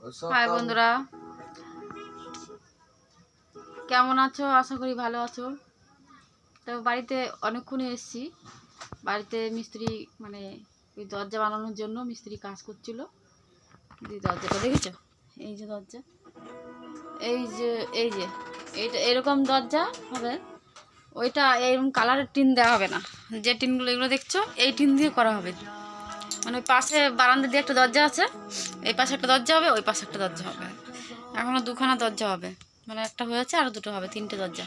High বন্ধুরা, কেমন আছো? আশা করি ভালো আছো। তো বাড়িতে অনেকক্ষণ এসেছি। বাড়িতে মিস্ত্রি মানে ওই দরজা বানানোর জন্য মিস্ত্রি কাজ করছিল। দরজাটা দেখেছো? এই যে দরজা, এই যে এই যে এইটা এরকম দরজা হবে। ওইটা এরকম কালারের টিন দেওয়া হবে না। যে টিনগুলো এগুলো দেখছো, এই টিন দিয়ে করা হবে। মানে ওই পাশে বারান্দা দিয়ে একটা দরজা আছে, এই পাশে একটা দরজা হবে, ওই পাশে একটা দরজা হবে। এখনও দুখানা দরজা হবে, মানে একটা হয়েছে আর দুটো হবে, তিনটে দরজা।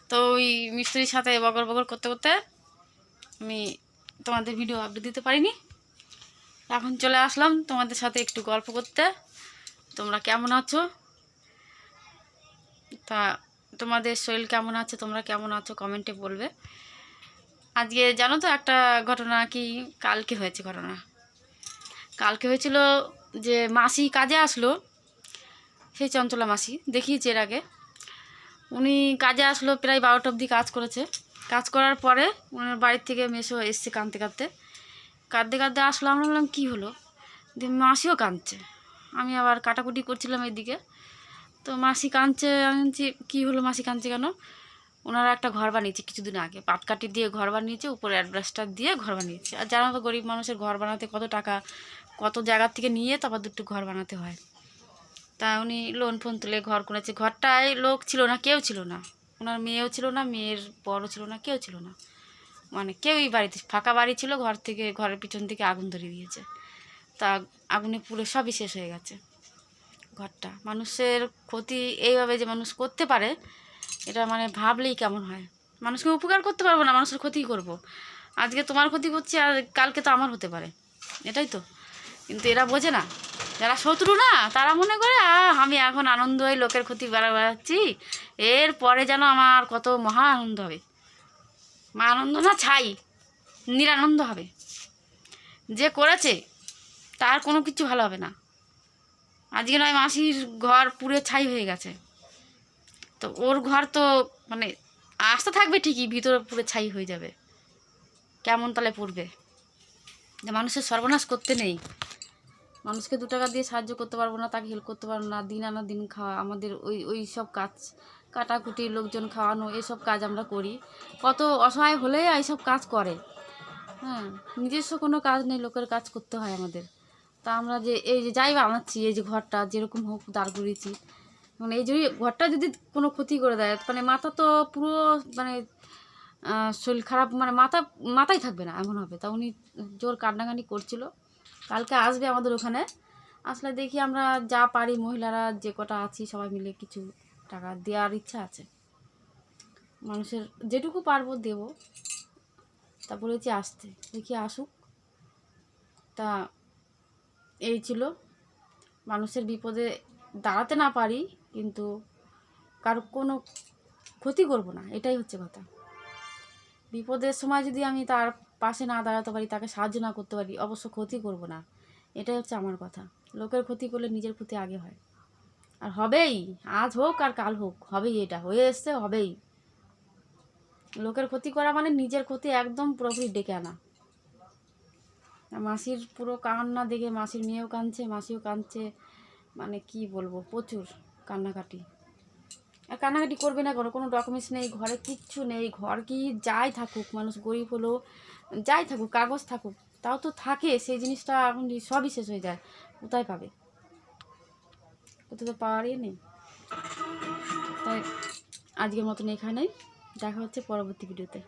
তো ওই মিস্ত্রির সাথে বগর বগর করতে করতে আমি তোমাদের ভিডিও আপডেট দিতে পারিনি। এখন চলে আসলাম তোমাদের সাথে একটু গল্প করতে। তোমরা কেমন আছো? তা তোমাদের শরীর কেমন আছে, তোমরা কেমন আছো কমেন্টে বলবে। আজকে জানো তো একটা ঘটনা, কি কালকে হয়েছে ঘটনা। কালকে হয়েছিল যে মাসি কাজে আসলো, সেই চঞ্চলা মাসি দেখিয়েছে এর আগে। উনি কাজে আসলো, প্রায় 12টা অবধি কাজ করেছে। কাজ করার পরে ওনার বাড়ির থেকে মেসো এসছে কাঁদতে কাঁদতে কাঁদতে কাঁদতে আসলো। আমরা বললাম কী হলো, দিয়ে মাসিও কাঁদছে। আমি আবার কাটাকুটি করছিলাম এইদিকে, তো মাসি কাঁদছে। আমি বলছি কী হলো, মাসি কাঁদছে কেন? ওনারা একটা ঘর বানিয়েছে কিছুদিন আগে, পাটকাঠি দিয়ে ঘর বানিয়েছে, উপরে অ্যাডভেস্টার দিয়ে ঘর বানিয়েছে। আর জানো তো গরিব মানুষের ঘর বানাতে কত টাকা, কত জায়গার থেকে নিয়ে তারপর দুটো ঘর বানাতে হয়। তা উনি লোন ফোন তুলে ঘর করেছে। ঘরটায় লোক ছিল না, কেউ ছিল না। ওনার মেয়েও ছিল না, মেয়ের বড় ছিল না, কেউ ছিল না, মানে কেউই বাড়িতে, ফাঁকা বাড়ি ছিল। ঘর থেকে, ঘরের পিছন থেকে আগুন ধরিয়ে দিয়েছে। তা আগুনে পুরো সবই শেষ হয়ে গেছে ঘরটা। মানুষের ক্ষতি এইভাবে যে মানুষ করতে পারে, এটা মানে ভাবলেই কেমন হয়। মানুষকে উপকার করতে পারবো না, মানুষের ক্ষতি করব। আজকে তোমার ক্ষতি করছি আর কালকে তো আমার হতে পারে, এটাই তো। কিন্তু এরা বোঝে না, যারা শত্রু না, তারা মনে করে আমি এখন আনন্দ হয়ে লোকের ক্ষতি বাড়াচ্ছি, এর পরে যেন আমার কত মহা আনন্দ হবে। মা আনন্দ না, ছাই নিরানন্দ হবে। যে করেছে তার কোনো কিছু ভালো হবে না। আজকে নয় মাসির ঘর পুড়ে ছাই হয়ে গেছে, তো ওর ঘর তো মানে আস্তে থাকবে ঠিকই, ভিতরে পুরো ছাই হয়ে যাবে। কেমন তাহলে পড়বে? যে মানুষের সর্বনাশ করতে নেই, মানুষকে 2 টাকা দিয়ে সাহায্য করতে পারবো না, তাকে হেল্প করতে পারবো না, দিন আনা দিন খাওয়া, আমাদের ওই সব কাজ, কাটাকুটি, লোকজন খাওয়ানো, এসব কাজ আমরা করি। কত অসহায় হলে এইসব কাজ করে। হ্যাঁ, নিজস্ব কোনো কাজ নেই, লোকের কাজ করতে হয় আমাদের। তা আমরা যে এই যে যাই বানাচ্ছি, এই যে ঘরটা যেরকম হোক দাঁড় করিয়েছি, মানে এই যদি ঘরটা যদি কোনো ক্ষতি করে দেয়, মানে মাথা তো পুরো মানে শরীর খারাপ, মানে মাথায় থাকবে না এমন হবে। তা উনি জোর কান্নাকানি করছিল। কালকে আসবে আমাদের ওখানে, আসলে দেখি আমরা যা পারি মহিলারা যে কটা আছি সবাই মিলে কিছু টাকা দেওয়ার ইচ্ছা আছে। মানুষের যেটুকু পারবো দেব। তা বলেছি আসতে, দেখি আসুক। তা এই ছিল, মানুষের বিপদে দাঁড়াতে না পারি কিন্তু কারো কোনো ক্ষতি করব না, এটাই হচ্ছে কথা। বিপদের সময় যদি আমি তার পাশে না দাঁড়াতে পারি, তাকে সাহায্য না করতে পারি, অবশ্য ক্ষতি করব না, এটাই হচ্ছে আমার কথা। লোকের ক্ষতি করলে নিজের ক্ষতি আগে হয়, আর হবেই। আজ হোক আর কাল হোক, হবেই, এটা হয়ে এসছে, হবেই। লোকের ক্ষতি করা মানে নিজের ক্ষতি একদম পুরোপুরি ডেকে আনা। মাসির পুরো কান্না দেখে মাসির মেয়েও কাঁদছে, মাসিও কাঁদছে, মানে কি বলবো, প্রচুর কান্নাকাটি। আর কান্নাকাটি করবে না, কোনো ডকুমেন্টস নেই ঘরে, কিচ্ছু নেই। ঘর কি যাই থাকুক, মানুষ গরিব হলেও যাই থাকুক, কাগজ থাকুক, তাও তো থাকে। সেই জিনিসটা এখন সবই শেষ হয়ে যায়, কোথায় পাবে? কোথাও তো পাওয়ারই নেই। তাই আজকের মতন এখানেই, দেখা হচ্ছে পরবর্তী ভিডিওতে।